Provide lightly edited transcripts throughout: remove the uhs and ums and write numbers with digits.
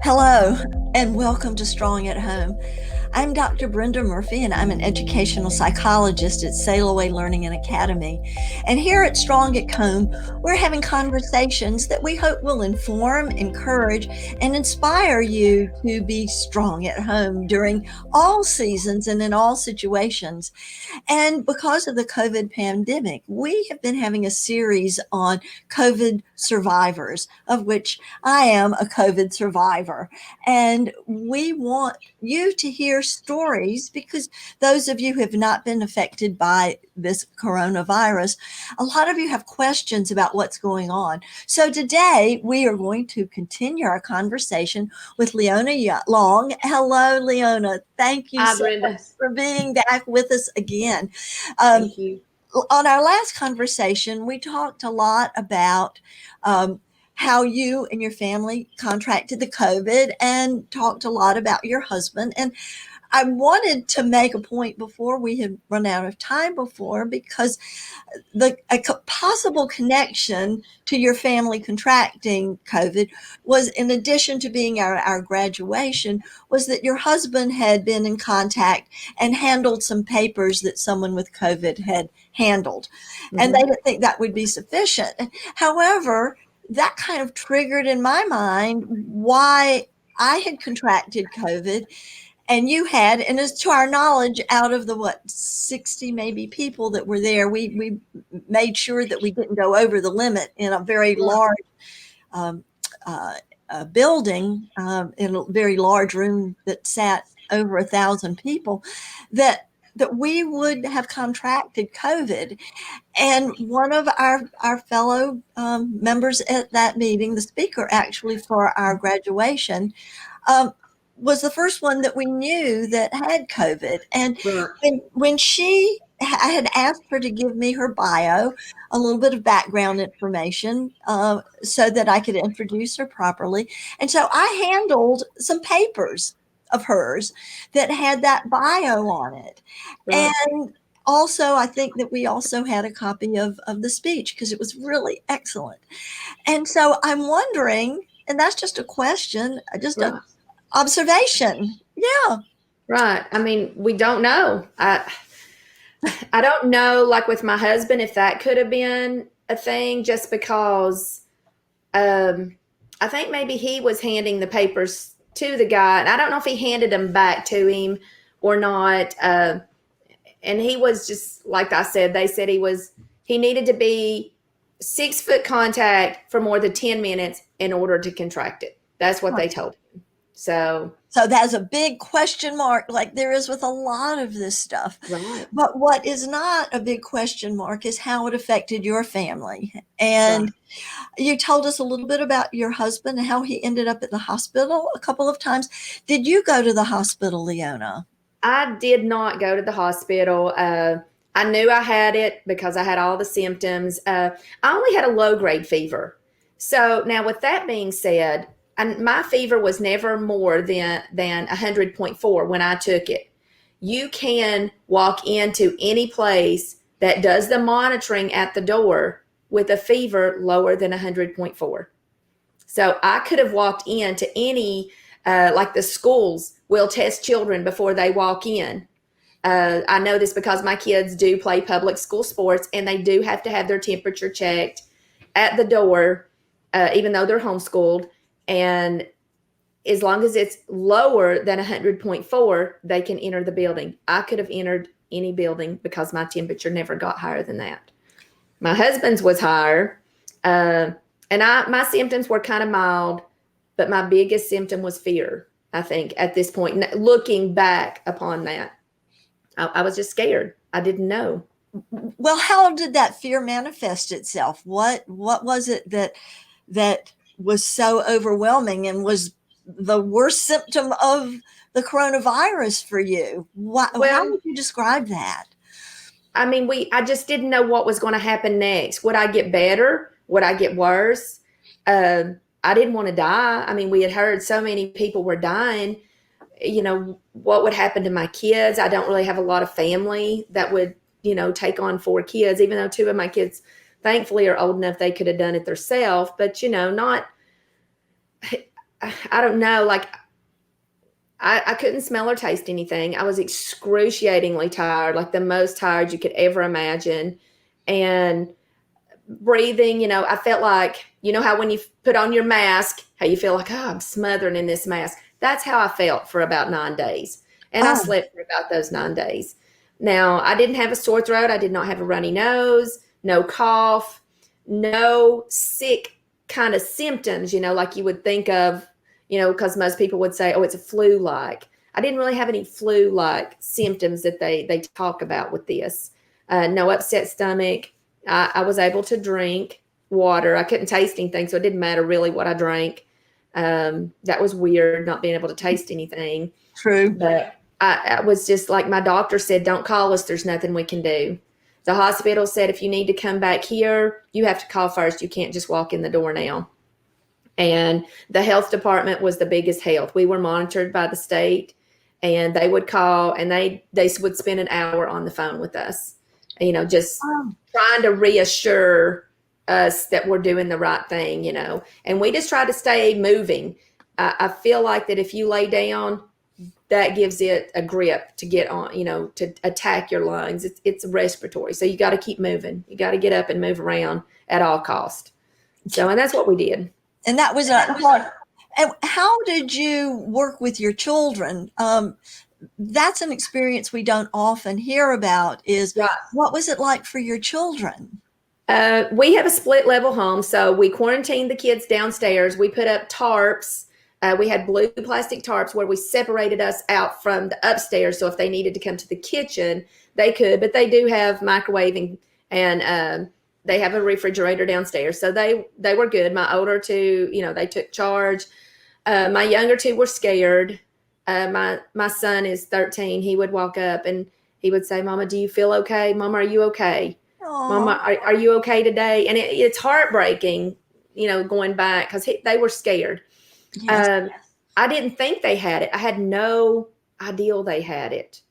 Hello, and welcome to Strong at Home. I'm Dr. Brenda Murphy, and I'm an educational psychologist at Sail Away Learning and Academy. And here at Strong at Home, we're having conversations that we hope will inform, encourage, and inspire you to be strong at home during all seasons and in all situations. And because of the COVID pandemic, we have been having a series on COVID survivors, of which I am a COVID survivor. And we want you to hear stories because those of you who have not been affected by this coronavirus, a lot of you have questions about what's going on. So today we are going to continue our conversation with Leona Long. Hello, Leona. Thank you Hi, so much Brenda. for being back with us again. Um, Thank you. on our last conversation, we talked a lot about how you and your family contracted the COVID and talked a lot about your husband. And I wanted to make a point before we had run out of time before because a possible connection to your family contracting COVID was, in addition to being our graduation, was that your husband had been in contact and handled some papers that someone with COVID had handled. And they Hmm. didn't think that would be sufficient. However, that kind of triggered in my mind why I had contracted COVID and you had, and as to our knowledge, out of the 60 maybe people that were there, we made sure that we didn't go over the limit in a very large um, uh, building, in a very large room that sat over 1,000 people, that we would have contracted COVID. And one of our fellow members at that meeting, the speaker actually for our graduation, um, was the first one that we knew that had COVID. And Right. when I had asked her to give me her bio, a little bit of background information, so that I could introduce her properly. And so I handled some papers of hers that had that bio on it. Right. And also, I think that we also had a copy of the speech because it was really excellent. And so I'm wondering, and that's just a question, just a Right. observation. Yeah. Right. I mean, we don't know. I don't know, like with my husband, if that could have been a thing just because I think maybe he was handing the papers to the guy, and I don't know if he handed them back to him or not. And he was just, like I said, they said he needed to be 6 foot contact for more than 10 minutes in order to contract it. That's what they told him. So, So that's a big question mark, like there is with a lot of this stuff. right, But what is not a big question mark is how it affected your family. right. And you told us a little bit about your husband and how he ended up at the hospital a couple of times. Did you go to the hospital, Leona? I did not go to the hospital. I knew I had it because I had all the symptoms. I only had a low grade fever. So now, with that being said, and my fever was never more than 100.4 when I took it. You can walk into any place that does the monitoring at the door with a fever lower than 100.4. So I could have walked into any, like the schools will test children before they walk in. I know this because my kids do play public school sports and they do have to have their temperature checked at the door, even though they're homeschooled. And as long as it's lower than 100.4, they can enter the building. I could have entered any building because my temperature never got higher than that. My husband's was higher. And my symptoms were kind of mild, but my biggest symptom was fear, I think, at this point. Looking back upon that, I was just scared. I didn't know. Well, how did that fear manifest itself? What was it that was so overwhelming and was the worst symptom of the coronavirus for you? How Well, would you describe that? I mean, I just didn't know what was going to happen next. Would I get better? Would I get worse? I didn't want to die. I mean, we had heard so many people were dying. What would happen to my kids? I don't really have a lot of family that would, take on 4 kids, even though 2 of my kids, thankfully, are old enough they could have done it themselves. But, not, I don't know, like I couldn't smell or taste anything. I was excruciatingly tired, like the most tired you could ever imagine. And breathing, I felt like, how when you put on your mask, how you feel like, oh, I'm smothering in this mask. That's how I felt for about 9 days. And I Oh, slept for about those 9 days. Now, I didn't have a sore throat. I did not have a runny nose, no cough, no sick kind of symptoms, like you would think of, because most people would say, oh, it's a flu like. I didn't really have any flu like symptoms that they talk about with this. No upset stomach. I was able to drink water. I couldn't taste anything, so it didn't matter really what I drank. That was weird, not being able to taste anything. true. But I was just like my doctor said, don't call us. There's nothing we can do. The hospital said if you need to come back here, you have to call first. You can't just walk in the door now. And the health department was the biggest help. We were monitored by the state, and they would call and they would spend an hour on the phone with us, just Oh, trying to reassure us that we're doing the right thing, and we just try to stay moving. I feel like that if you lay down, that gives it a grip to get on, to attack your lungs. It's respiratory. So you got to keep moving. You got to get up and move around at all cost. So, and that's what we did. and that was a hard. And how did you work with your children? That's an experience we don't often hear about. Is Right. what was it like for your children? We have a split level home. So we quarantined the kids downstairs. We put up tarps. We had blue plastic tarps where we separated us out from the upstairs. So if they needed to come to the kitchen, they could, but they do have microwaving and they have a refrigerator downstairs. So they were good. My older two, they took charge. My younger two were scared. My son is 13. He would walk up and he would say, Mama, do you feel okay? Mama, are you okay? Mama, Oh, are you okay today? And it's heartbreaking, going back because they were scared. yes. I didn't think they had it. I had no idea they had it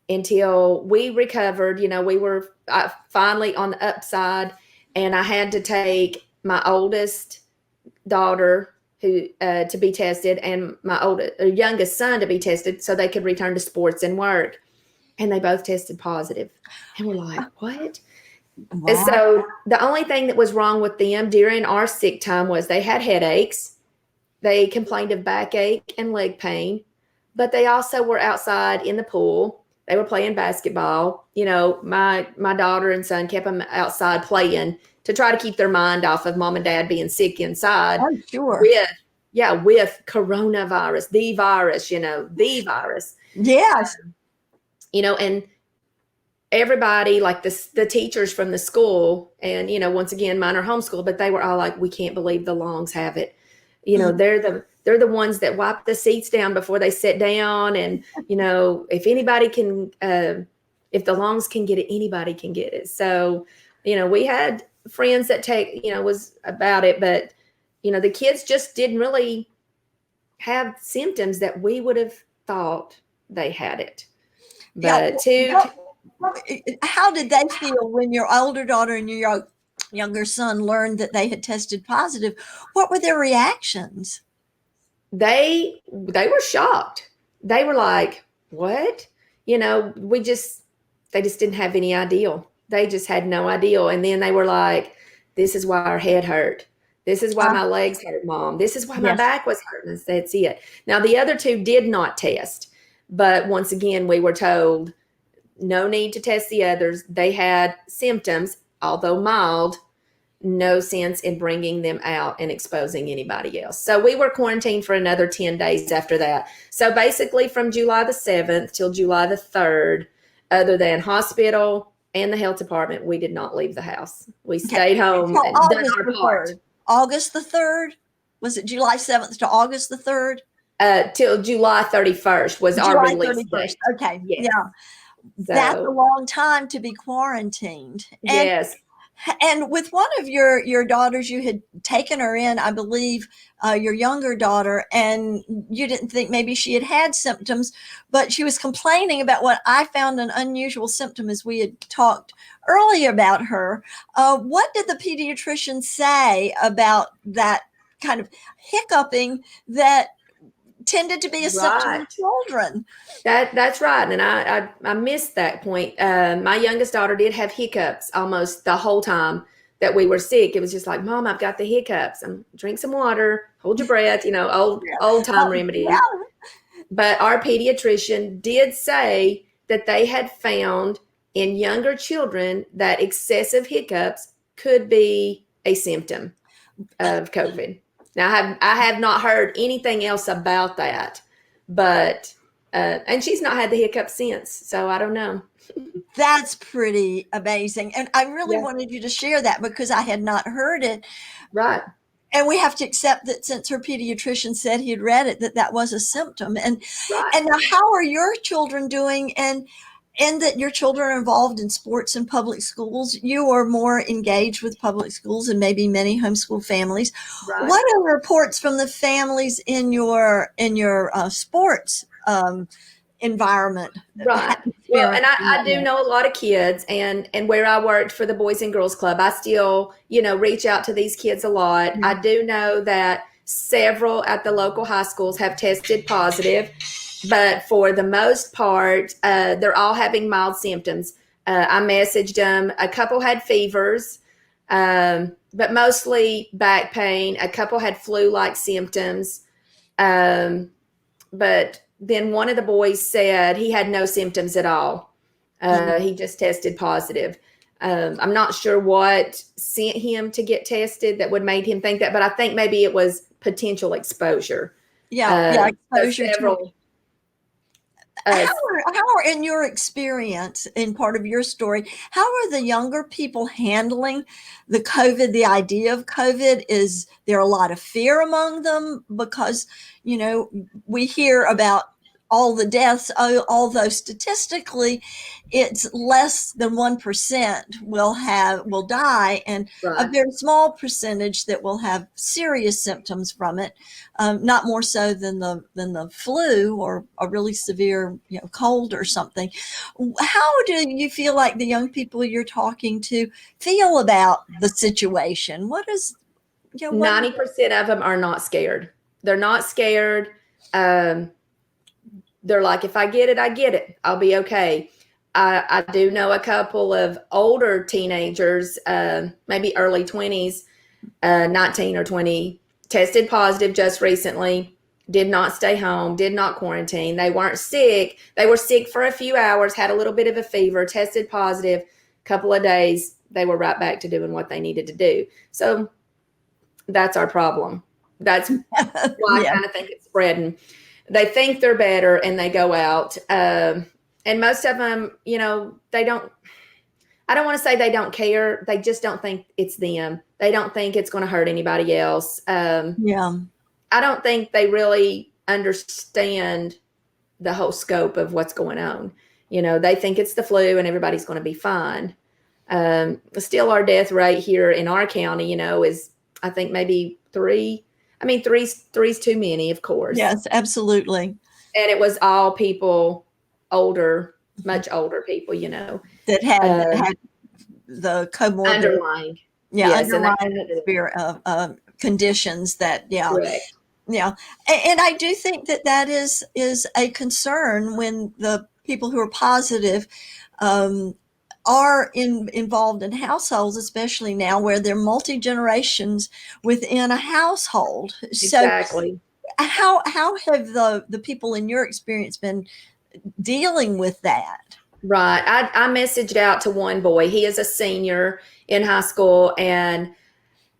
until we recovered. We were finally on the upside, and I had to take my oldest daughter who to be tested, and my youngest son to be tested, so they could return to sports and work. And they both tested positive, and we're like, what? And Wow. so the only thing that was wrong with them during our sick time was they had headaches. They complained of backache and leg pain, but they also were outside in the pool. They were playing basketball. My daughter and son kept them outside playing to try to keep their mind off of mom and dad being sick inside Oh, sure. with coronavirus, the virus, the virus. Yes. And everybody, like the teachers from the school, and once again, mine are homeschooled, but they were all like, we can't believe the Longs have it. They're the ones that wipe the seats down before they sit down. And, if anybody can, if the Longs can get it, anybody can get it. So, we had friends that was about it, but, the kids just didn't really have symptoms that we would have thought they had it. But how did they feel when your older daughter and your younger son learned that they had tested positive? What were their reactions? they were shocked. They were like, what? They just didn't have any idea. They just had no idea. And then they were like, this is why our head hurt. This is why my legs hurt, Mom. This is why my Yes. back was hurting. That's it. Now, the other two did not test. But once again, we were told no need to test the others. They had symptoms, although mild, no sense in bringing them out and exposing anybody else. So we were quarantined for another 10 days after that. So basically from July the 7th till July the 3rd, other than hospital and the health department, we did not leave the house. We stayed home Till and done August our the part. 3rd. August the 3rd? Was it July 7th to August the 3rd? Till July 31st was our July release 31st. date. Okay. Yes. Yeah. That's a So, long time to be quarantined. yes. And with one of your daughters, you had taken her in, I believe, your younger daughter, and you didn't think maybe she had had symptoms, but she was complaining about what I found an unusual symptom as we had talked earlier about her. What did the pediatrician say about that kind of hiccuping that tended to be a symptom in Right. children. That's right, and I missed that point. My youngest daughter did have hiccups almost the whole time that we were sick. It was just like, Mom, I've got the hiccups. Drink some water, hold your breath. Old time Yeah. remedies. But our pediatrician did say that they had found in younger children that excessive hiccups could be a symptom of COVID. Now, I have not heard anything else about that, but and she's not had the hiccups since, so I don't know. That's pretty amazing. And I really Yeah, wanted you to share that because I had not heard it. right, And we have to accept that since her pediatrician said he'd read it, that was a symptom. right. And now, how are your children doing? And that your children are involved in sports in public schools. You are more engaged with public schools and maybe many homeschool families. Right. What are reports from the families in your sports environment? Right. Well, and I do Experiencing know a lot of kids, and where I worked for the Boys and Girls Club, I still, reach out to these kids a lot. that? I do know that several at the local high schools have tested positive, but for the most part, they're all having mild symptoms. I messaged them. A couple had fevers, but mostly back pain. A couple had flu-like symptoms. But then one of the boys said he had no symptoms at all. He just tested positive. I'm not sure what sent him to get tested that would made him think that, but I think maybe it was potential exposure. Yeah, exposure to Several. how are, in your experience, in part of your story, how are the younger people handling the COVID, the idea of COVID? Is there a lot of fear among them? Because, we hear about all the deaths, although statistically it's less than 1% will die, and a Right. very small percentage that will have serious symptoms from it, not more so than the flu or a really severe cold or something. How do you feel like the young people you're talking to feel about the situation? What is 90% of them are not scared. They're not scared. They're like, if I get it, I get it. I'll be okay. I do know a couple of older teenagers, maybe early 20s, 19 or 20, tested positive just recently, did not stay home, did not quarantine. They weren't sick. They were sick for a few hours, had a little bit of a fever, tested positive, couple of days, they were right back to doing what they needed to do. So that's our problem. That's why I yeah. kind of think it's spreading. They think they're better and they go out. And most of them, they don't, I don't want to say they don't care. They just don't think it's them. They don't think it's going to hurt anybody else. Yeah. I don't think they really understand the whole scope of what's going on. They think it's the flu and everybody's going to be fine. Still, our death rate here in our county, is I think maybe 3. I mean, three's too many, of course. Yes, absolutely. And it was all people older, much older people, That had the comorbid underlying. yes, underlying conditions that correct. Yeah. And I do think that is a concern when the people who are positive are involved in households, especially now where they're multi-generations within a household. Exactly. So how have the people in your experience been dealing with that? Right. I messaged out to one boy. He is a senior in high school, and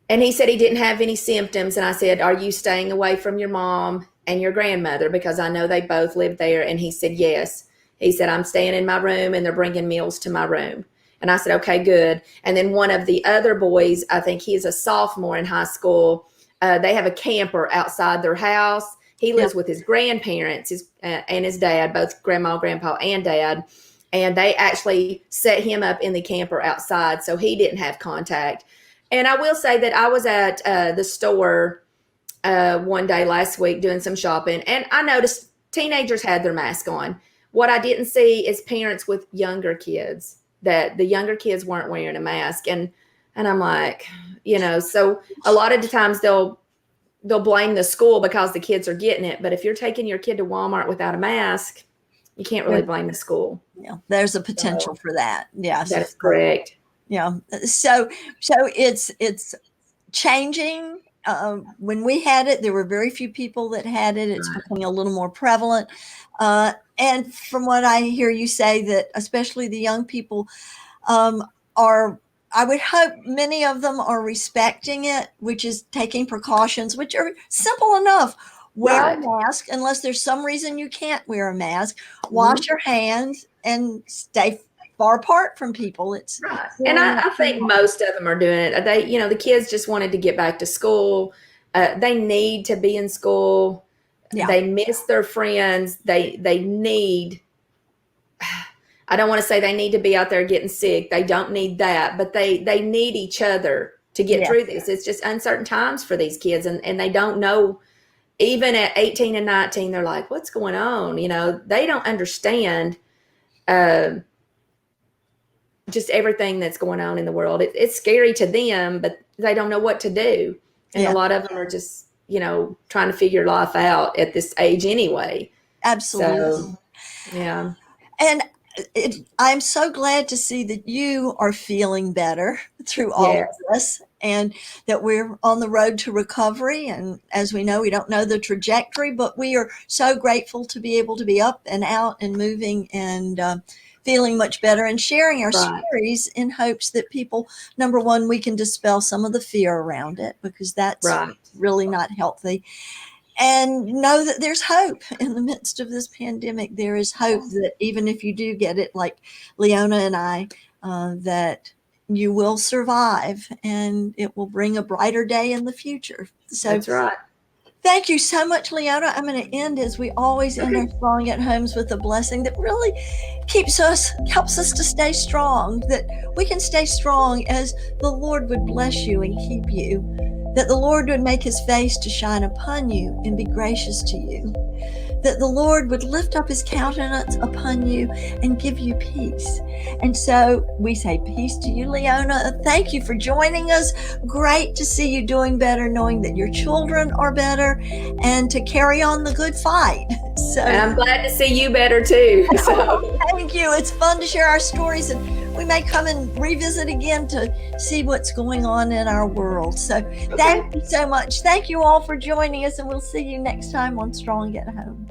he said he didn't have any symptoms. And I said, are you staying away from your mom and your grandmother? Because I know they both live there. And he said, yes. He said, I'm staying in my room and they're bringing meals to my room. And I said, okay, good. And then one of the other boys, I think he's a sophomore in high school. They have a camper outside their house. He lives with his grandparents and his dad, both grandma, grandpa, and dad. And they actually set him up in the camper outside, so he didn't have contact. And I will say that I was at the store one day last week doing some shopping, and I noticed teenagers had their mask on. What I didn't see is parents with younger kids, that the younger kids weren't wearing a mask. And I'm like, so a lot of the times they'll they'll blame the school because the kids are getting it. But if you're taking your kid to Walmart without a mask, you can't really blame the school. Yeah, there's a potential for that. Yes, that is correct. Yeah. So it's changing. When we had it, there were very few people that had it. It's becoming a little more prevalent. And from what I hear you say, that especially the young people are, I would hope many of them are respecting it, which is taking precautions, which are simple enough. Wear a mask unless there's some reason you can't wear a mask. Wash your hands and stay far apart from people. It's right. And I think most of them are doing it. They, the kids just wanted to get back to school. They need to be in school. Yeah. They miss their friends. They need, I don't want to say they need to be out there getting sick. They don't need that, but they need each other to get through this. It's just uncertain times for these kids, and they don't know. Even at 18 and 19, they're like, what's going on? They don't understand just everything that's going on in the world. It's scary to them, but they don't know what to do. And a lot of them are just, trying to figure life out at this age anyway. Absolutely. So, yeah. And I'm so glad to see that you are feeling better through all of this, and that we're on the road to recovery. And as we know, we don't know the trajectory, but we are so grateful to be able to be up and out and moving and feeling much better and sharing our stories in hopes that people, number one, we can dispel some of the fear around it, because that's really not healthy. And know that there's hope in the midst of this pandemic. There is hope that even if you do get it, like Leona and I, that you will survive and it will bring a brighter day in the future. So that's right. Thank you so much, Leona. I'm going to end, as we always end our Strong at Homes, with a blessing that really helps us to stay strong, that we can stay strong as the Lord would bless you and keep you, that the Lord would make his face to shine upon you and be gracious to you, that the Lord would lift up his countenance upon you and give you peace. And so we say peace to you, Leona. Thank you for joining us. Great to see you doing better, knowing that your children are better, and to carry on the good fight. And I'm glad to see you better too. So. Thank you. It's fun to share our stories, and we may come and revisit again to see what's going on in our world. So thank you so much. Thank you all for joining us, and we'll see you next time on Strong at Home.